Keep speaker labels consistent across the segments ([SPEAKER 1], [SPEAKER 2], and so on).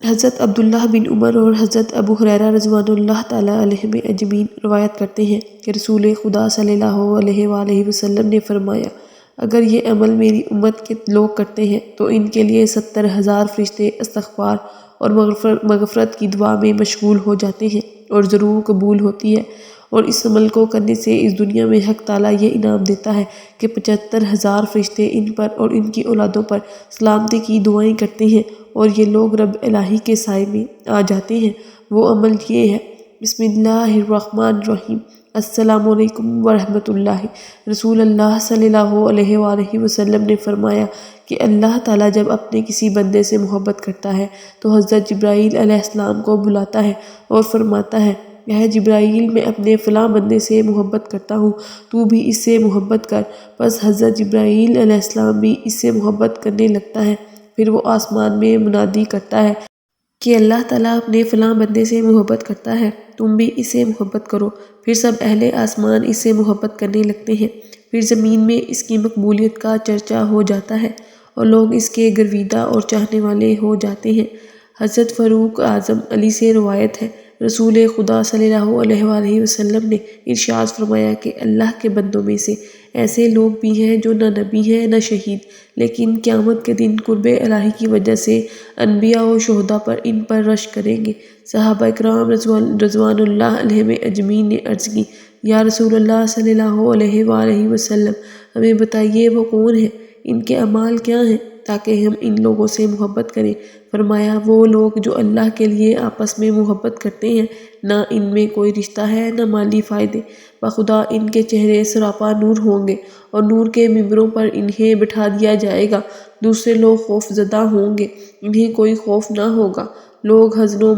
[SPEAKER 1] حضرت عبداللہ بن عمر اور حضرت ابو ہریرہ رضوان اللہ تعالیٰ علیہم اجمعین روایت کرتے ہیں کہ رسول خدا صلی اللہ علیہ وآلہ وسلم نے فرمایا، اگر یہ عمل میری امت کے لوگ کرتے ہیں تو ان کے لیے 70,000 فرشتے استغفار اور مغفرت کی دعا میں مشغول ہو جاتے ہیں اور ضرور قبول ہوتی ہے، اور اس عمل کو کرنے سے اس دنیا میں حق تعالیٰ یہ انعام دیتا ہے کہ 75,000 فرشتے ان پر اور ان کی اولادوں پر سلامتی کی دعائیں کرتے ہیں اور یہ لوگ رب الہی کے سائے میں آ جاتے ہیں۔ وہ عمل یہ ہے: بسم اللہ الرحمن الرحیم، السلام علیکم ورحمۃ اللہ۔ رسول اللہ صلی اللہ علیہ وآلہ وسلم نے فرمایا کہ اللہ تعالیٰ جب اپنے کسی بندے سے محبت کرتا ہے تو حضرت جبرائیل علیہ السلام کو بلاتا ہے اور فرماتا ہے، اے جبرائیل، میں اپنے فلاں بندے سے محبت کرتا ہوں، تو بھی اس سے محبت کر۔ بس حضرت جبرائیل علیہ السلام بھی اس سے محبت کرنے لگتا ہے۔ پھر وہ آسمان میں منادی کرتا ہے کہ اللہ تعالیٰ اپنے فلاں بندے سے محبت کرتا ہے، تم بھی اس سے محبت کرو۔ پھر سب اہل آسمان اس سے محبت کرنے لگتے ہیں۔ پھر زمین میں اس کی مقبولیت کا چرچا ہو جاتا ہے اور لوگ اس کے گرویدہ اور چاہنے والے ہو جاتے ہیں۔ حضرت فاروق اعظم علی سے روایت ہے، رسول خدا صلی اللہ علیہ وآلہ وسلم نے ارشاد فرمایا کہ اللہ کے بندوں میں سے ایسے لوگ بھی ہیں جو نہ نبی ہیں نہ شہید، لیکن قیامت کے دن قرب الہی کی وجہ سے انبیاء و شہداء پر ان پر رش کریں گے۔ صحابہ اکرام رضوان اللہ علیہم اجمعین نے عرض کی، یا رسول اللہ صلی اللہ علیہ وآلہ وسلم، ہمیں بتائیے وہ کون ہیں، ان کے اعمال کیا ہیں تاکہ ہم ان لوگوں سے محبت کریں۔ فرمایا، وہ لوگ جو اللہ کے لیے آپس میں محبت کرتے ہیں، نہ ان میں کوئی رشتہ ہے نہ مالی فائدے، بخدا ان کے چہرے سراپا نور ہوں گے اور نور کے ممبروں پر انہیں بٹھا دیا جائے گا۔ دوسرے لوگ خوف زدہ ہوں گے، انہیں کوئی خوف نہ ہوگا۔ لوگ حزن و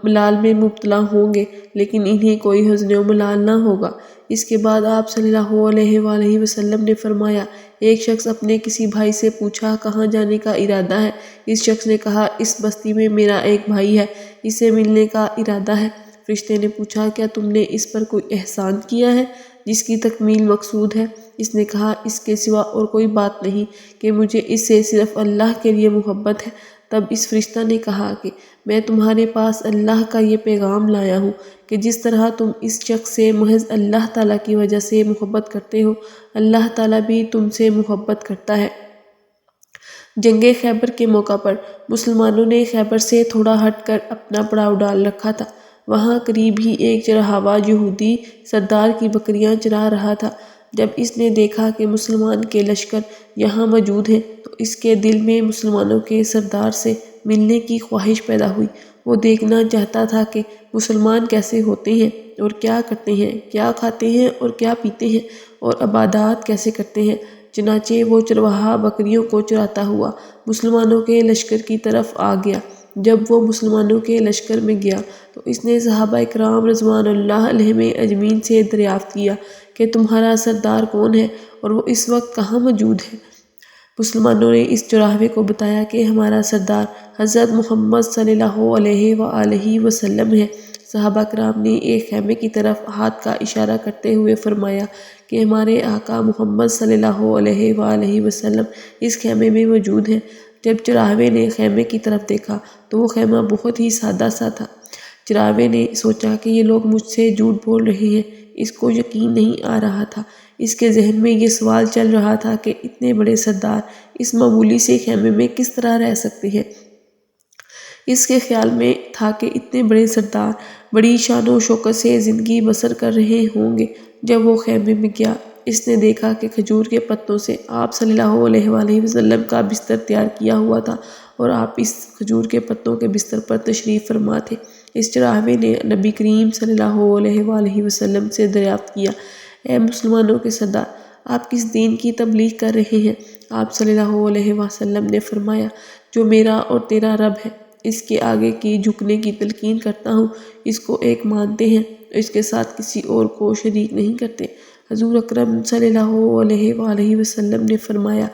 [SPEAKER 1] ملال میں مبتلا ہوں گے، لیکن انہیں کوئی حزن و ملال نہ ہوگا۔ اس کے بعد آپ صلی اللہ علیہ وآلہ وسلم نے فرمایا، ایک شخص اپنے کسی بھائی سے پوچھا، کہاں جانے کا ارادہ ہے؟ اس شخص نے کہا، اس بستی میں میرا ایک بھائی ہے، اس سے ملنے کا ارادہ ہے۔ فرشتے نے پوچھا، کیا تم نے اس پر کوئی احسان کیا ہے جس کی تکمیل مقصود ہے؟ اس نے کہا، اس کے سوا اور کوئی بات نہیں کہ مجھے اس سے صرف اللہ کے لیے محبت ہے۔ تب اس فرشتہ نے کہا کہ میں تمہارے پاس اللہ کا یہ پیغام لایا ہوں کہ جس طرح تم اس شخص سے محض اللہ تعالیٰ کی وجہ سے محبت کرتے ہو، اللہ تعالیٰ بھی تم سے محبت کرتا ہے۔ جنگ خیبر کے موقع پر مسلمانوں نے خیبر سے تھوڑا ہٹ کر اپنا پڑاؤ ڈال رکھا تھا۔ وہاں قریب ہی ایک چرواہا یہودی سردار کی بکریاں چرا رہا تھا۔ جب اس نے دیکھا کہ مسلمان کے لشکر یہاں موجود ہیں تو اس کے دل میں مسلمانوں کے سردار سے ملنے کی خواہش پیدا ہوئی۔ وہ دیکھنا چاہتا تھا کہ مسلمان کیسے ہوتے ہیں اور کیا کرتے ہیں، کیا کھاتے ہیں اور کیا پیتے ہیں اور عبادات کیسے کرتے ہیں۔ چنانچہ وہ چرواہا بکریوں کو چراتا ہوا مسلمانوں کے لشکر کی طرف آ گیا۔ جب وہ مسلمانوں کے لشکر میں گیا تو اس نے صحابہ اکرام رضوان اللہ علیہم اجمعین سے دریافت کیا کہ تمہارا سردار کون ہے اور وہ اس وقت کہاں موجود ہے؟ مسلمانوں نے اس چرواہے کو بتایا کہ ہمارا سردار حضرت محمد صلی اللہ علیہ وآلہ وسلم ہے۔ صحابہ کرام نے ایک خیمے کی طرف ہاتھ کا اشارہ کرتے ہوئے فرمایا کہ ہمارے آقا محمد صلی اللہ علیہ وآلہ وسلم اس خیمے میں موجود ہیں۔ جب چرواہے نے خیمے کی طرف دیکھا تو وہ خیمہ بہت ہی سادہ سا تھا۔ چرواہے نے سوچا کہ یہ لوگ مجھ سے جھوٹ بول رہے ہیں۔ اس کو یقین نہیں آ رہا تھا۔ اس کے ذہن میں یہ سوال چل رہا تھا کہ اتنے بڑے سردار اس معمولی سے خیمے میں کس طرح رہ سکتے ہیں۔ اس کے خیال میں تھا کہ اتنے بڑے سردار بڑی شان و شوکت سے زندگی بسر کر رہے ہوں گے۔ جب وہ خیمے میں گیا، اس نے دیکھا کہ کھجور کے پتوں سے آپ صلی اللہ علیہ وآلہ وسلم کا بستر تیار کیا ہوا تھا اور آپ اس کھجور کے پتوں کے بستر پر تشریف فرما تھے۔ اس چرواہے نے نبی کریم صلی اللہ علیہ وآلہ وسلم سے دریافت کیا، اے مسلمانوں کے سردار، آپ کس دین کی تبلیغ کر رہے ہیں؟ آپ صلی اللہ علیہ وسلم نے فرمایا، جو میرا اور تیرا رب ہے، اس کے آگے کی جھکنے کی تلقین کرتا ہوں۔ اس کو ایک مانتے ہیں، اس کے ساتھ کسی اور کو شریک نہیں کرتے۔ حضور اکرم صلی اللہ علیہ وآلہ وسلم نے فرمایا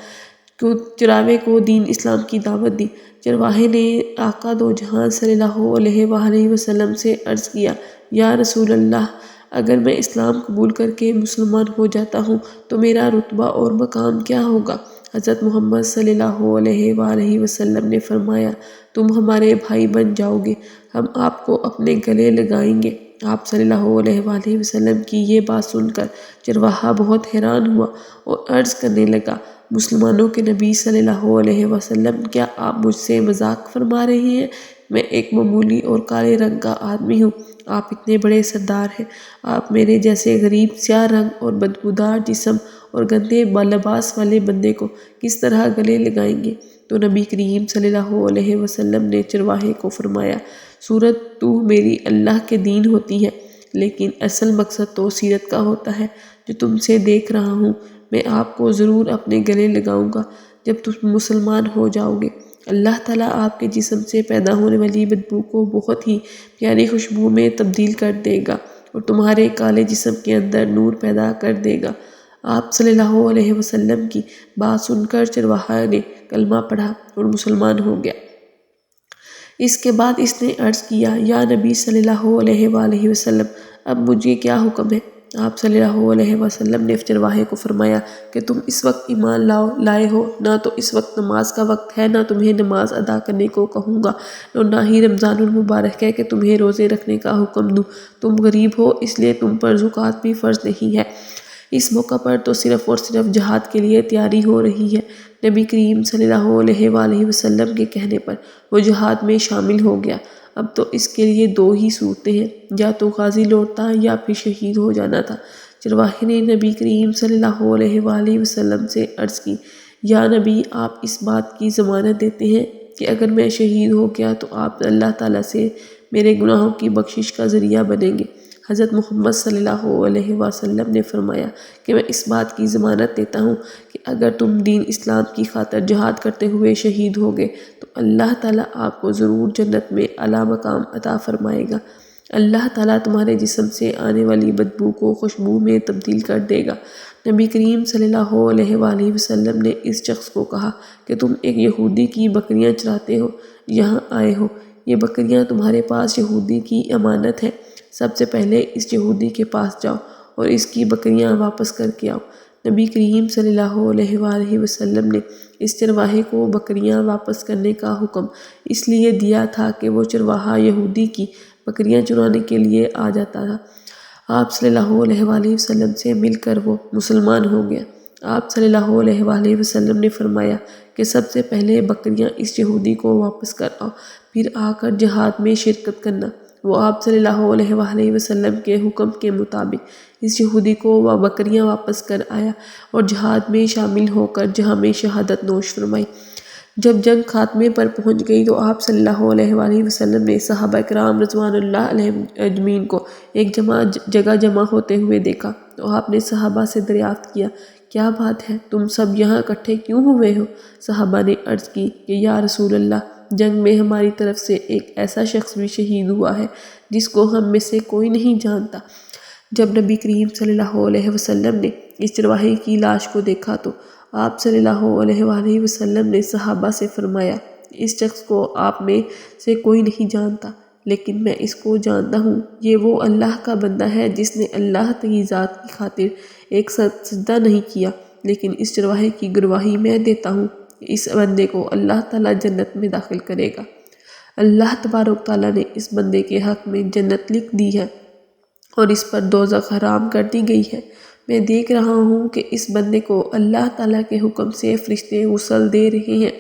[SPEAKER 1] کہ چرواہے کو دین اسلام کی دعوت دی۔ چرواہے نے آقا دو جہاں صلی اللہ علیہ وآلہ وسلم سے عرض کیا، یا رسول اللہ، اگر میں اسلام قبول کر کے مسلمان ہو جاتا ہوں تو میرا رتبہ اور مقام کیا ہوگا؟ حضرت محمد صلی اللہ علیہ وآلہ وسلم نے فرمایا تم ہمارے بھائی بن جاؤ گے، ہم آپ کو اپنے گلے لگائیں گے۔ آپ صلی اللہ علیہ وآلہ وسلم کی یہ بات سن کر چرواہا بہت حیران ہوا اور عرض کرنے لگا مسلمانوں کے نبی صلی اللہ علیہ وسلم، کیا آپ مجھ سے مذاق فرما رہے ہیں؟ میں ایک معمولی اور کالے رنگ کا آدمی ہوں، آپ اتنے بڑے سردار ہیں، آپ میرے جیسے غریب سیاہ رنگ اور بدبودار جسم اور گندے لباس والے بندے کو کس طرح گلے لگائیں گے؟ تو نبی کریم صلی اللہ علیہ وسلم نے چرواہے کو فرمایا صورت تو میری اللہ کے دین ہوتی ہے، لیکن اصل مقصد تو سیرت کا ہوتا ہے جو تم سے دیکھ رہا ہوں۔ میں آپ کو ضرور اپنے گلے لگاؤں گا جب تم مسلمان ہو جاؤ گے۔ اللہ تعالیٰ آپ کے جسم سے پیدا ہونے والی بدبو کو بہت ہی پیاری خوشبو میں تبدیل کر دے گا اور تمہارے کالے جسم کے اندر نور پیدا کر دے گا۔ آپ صلی اللہ علیہ وسلم کی بات سن کر چرواہا نے کلمہ پڑھا اور مسلمان ہو گیا۔ اس کے بعد اس نے عرض کیا یا نبی صلی اللہ علیہ وآلہ وسلم، اب مجھے کیا حکم ہے؟ آپ صلی اللہ علیہ وسلم نے چرواہے کو فرمایا کہ تم اس وقت ایمان لائے ہو، نہ تو اس وقت نماز کا وقت ہے، نہ تمہیں نماز ادا کرنے کو کہوں گا اور نہ ہی رمضان المبارک ہے کہ تمہیں روزے رکھنے کا حکم دوں۔ تم غریب ہو اس لیے تم پر زکوٰۃ بھی فرض نہیں ہے۔ اس موقع پر تو صرف اور صرف جہاد کے لیے تیاری ہو رہی ہے۔ نبی کریم صلی اللہ علیہ وآلہ وسلم کے کہنے پر وہ جہاد میں شامل ہو گیا۔ اب تو اس کے لیے دو ہی صورتیں ہیں، یا تو غازی لوٹتا یا پھر شہید ہو جانا تھا۔ چرواہے نے نبی کریم صلی اللہ علیہ وآلہ وسلم سے عرض کی یا نبی، آپ اس بات کی ضمانت دیتے ہیں کہ اگر میں شہید ہو گیا تو آپ اللہ تعالیٰ سے میرے گناہوں کی بخشش کا ذریعہ بنیں گے؟ حضرت محمد صلی اللہ علیہ وسلم نے فرمایا کہ میں اس بات کی ضمانت دیتا ہوں کہ اگر تم دین اسلام کی خاطر جہاد کرتے ہوئے شہید ہوگے تو اللہ تعالیٰ آپ کو ضرور جنت میں اعلیٰ مقام عطا فرمائے گا۔ اللہ تعالیٰ تمہارے جسم سے آنے والی بدبو کو خوشبو میں تبدیل کر دے گا۔ نبی کریم صلی اللہ علیہ وآلہ وسلم نے اس شخص کو کہا کہ تم ایک یہودی کی بکریاں چراتے ہو، یہاں آئے ہو، یہ بکریاں تمہارے پاس یہودی کی امانت ہے، سب سے پہلے اس یہودی کے پاس جاؤ اور اس کی بکریاں واپس کر کے آؤ۔ نبی کریم صلی اللہ علیہ وآلہ وسلم نے اس چرواہے کو بکریاں واپس کرنے کا حکم اس لیے دیا تھا کہ وہ چرواہا یہودی کی بکریاں چرانے کے لیے آ جاتا تھا۔ آپ صلی اللہ علیہ وآلہ وسلم سے مل کر وہ مسلمان ہو گیا۔ آپ صلی اللہ علیہ وآلہ وسلم نے فرمایا کہ سب سے پہلے بکریاں اس یہودی کو واپس کر آؤ، پھر آ کر جہاد میں شرکت کرنا۔ وہ آپ صلی اللہ علیہ وآلہ وسلم کے حکم کے مطابق اس یہودی کو وہ بکریاں واپس کر آیا اور جہاد میں شامل ہو کر جہاں میں شہادت نوش فرمائی۔ جب جنگ خاتمے پر پہنچ گئی تو آپ صلی اللہ علیہ وآلہ وسلم نے صحابہ کرام رضوان اللہ علیہم اجمعین کو ایک جگہ جمع ہوتے ہوئے دیکھا تو آپ نے صحابہ سے دریافت کیا کیا بات ہے، تم سب یہاں اکٹھے کیوں ہوئے ہو؟ صحابہ نے عرض کی کہ یا رسول اللہ، جنگ میں ہماری طرف سے ایک ایسا شخص بھی شہید ہوا ہے جس کو ہم میں سے کوئی نہیں جانتا۔ جب نبی کریم صلی اللہ علیہ وسلم نے اس چرواہے کی لاش کو دیکھا تو آپ صلی اللہ علیہ وآلہ وسلم نے صحابہ سے فرمایا اس شخص کو آپ میں سے کوئی نہیں جانتا، لیکن میں اس کو جانتا ہوں، یہ وہ اللہ کا بندہ ہے جس نے اللہ کی ذات کی خاطر ایک سجدہ نہیں کیا، لیکن اس چرواہے کی گواہی میں دیتا ہوں کہ اس بندے کو اللہ تعالیٰ جنت میں داخل کرے گا۔ اللہ تبارک تعالیٰ نے اس بندے کے حق میں جنت لکھ دی ہے اور اس پر دوزخ حرام کر دی گئی ہے۔ میں دیکھ رہا ہوں کہ اس بندے کو اللہ تعالیٰ کے حکم سے فرشتے غسل دے رہے ہیں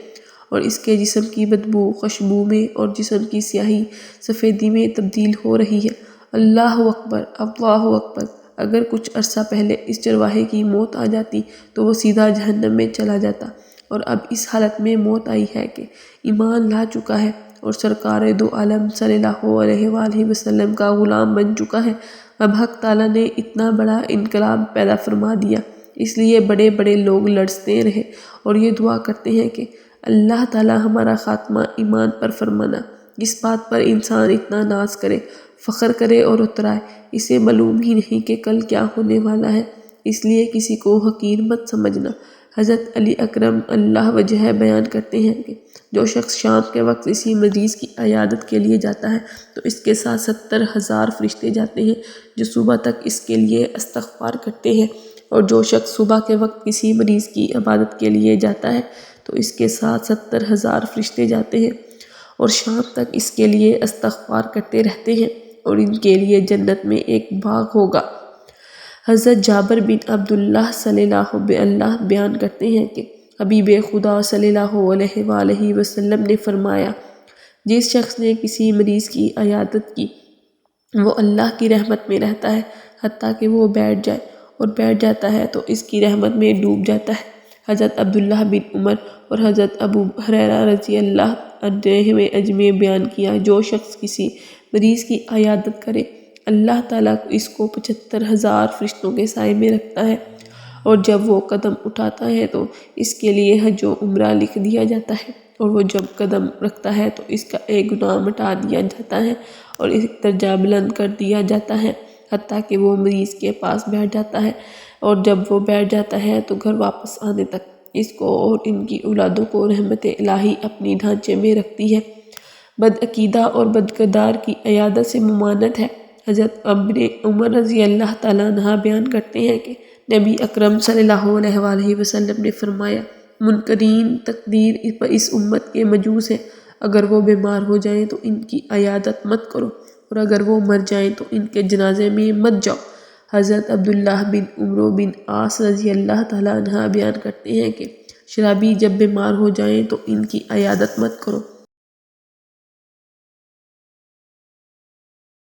[SPEAKER 1] اور اس کے جسم کی بدبو خوشبو میں اور جسم کی سیاہی سفیدی میں تبدیل ہو رہی ہے۔ اللہ اکبر، اللہ اکبر۔ اگر کچھ عرصہ پہلے اس چرواہے کی موت آ جاتی تو وہ سیدھا جہنم میں چلا جاتا، اور اب اس حالت میں موت آئی ہے کہ ایمان لا چکا ہے اور سرکار دو عالم صلی اللہ علیہ وآلہ وسلم کا غلام بن چکا ہے۔ اب حق تعالیٰ نے اتنا بڑا انقلاب پیدا فرما دیا، اس لیے بڑے بڑے لوگ لڑتے رہے اور یہ دعا کرتے ہیں کہ اللہ تعالیٰ ہمارا خاتمہ ایمان پر فرمانا۔ اس بات پر انسان اتنا ناز کرے، فخر کرے اور اترائے، اسے معلوم ہی نہیں کہ کل کیا ہونے والا ہے، اس لیے کسی کو حقیر مت سمجھنا۔ حضرت علی اکرم اللہ وجہ بیان کرتے ہیں کہ جو شخص شام کے وقت کسی مریض کی عیادت کے لیے جاتا ہے تو اس کے ساتھ 70,000 فرشتے جاتے ہیں جو صبح تک اس کے لیے استغفار کرتے ہیں۔ اور جو شخص صبح کے وقت کسی مریض کی عبادت کے لیے جاتا ہے تو اس کے ساتھ 70,000 فرشتے جاتے ہیں اور شام تک اس کے لیے استغفار کرتے رہتے ہیں اور ان کے لیے جنت میں ایک باغ ہوگا۔ حضرت جابر بن عبداللہ صلی اللہ عنہ بیان کرتے ہیں کہ حبیب خدا صلی اللہ علیہ وآلہ وسلم نے فرمایا، جس شخص نے کسی مریض کی عیادت کی وہ اللہ کی رحمت میں رہتا ہے حتیٰ کہ وہ بیٹھ جائے، اور بیٹھ جاتا ہے تو اس کی رحمت میں ڈوب جاتا ہے۔ حضرت عبداللہ بن عمر اور حضرت ابو ہریرہ رضی اللہ عنہ میں بیان کیا، جو شخص کسی مریض کی عیادت کرے اللہ تعالیٰ اس کو 75,000 فرشتوں کے سائے میں رکھتا ہے، اور جب وہ قدم اٹھاتا ہے تو اس کے لیے حج و عمرہ لکھ دیا جاتا ہے، اور وہ جب قدم رکھتا ہے تو اس کا ایک گناہ مٹا دیا جاتا ہے اور اس درجہ بلند کر دیا جاتا ہے حتیٰ کہ وہ مریض کے پاس بیٹھ جاتا ہے، اور جب وہ بیٹھ جاتا ہے تو گھر واپس آنے تک اس کو اور ان کی اولادوں کو رحمت الہی اپنی ڈھانچے میں رکھتی ہے۔ بدعقیدہ اور بدکردار کی عیادت سے ممانعت ہے۔ حضرت ابن عمر رضی اللہ تعالیٰ عنہ بیان کرتے ہیں کہ نبی اکرم صلی اللہ علیہ وآلہ وسلم نے فرمایا، منکرین تقدیر اس امت کے مجوس ہیں، اگر وہ بیمار ہو جائیں تو ان کی عیادت مت کرو، اور اگر وہ مر جائیں تو ان کے جنازے میں مت جاؤ۔ حضرت عبداللہ بن عمرو بن عاص رضی اللہ تعالیٰ عنہ بیان کرتے ہیں کہ شرابی جب بیمار ہو جائیں تو ان کی عیادت مت کرو۔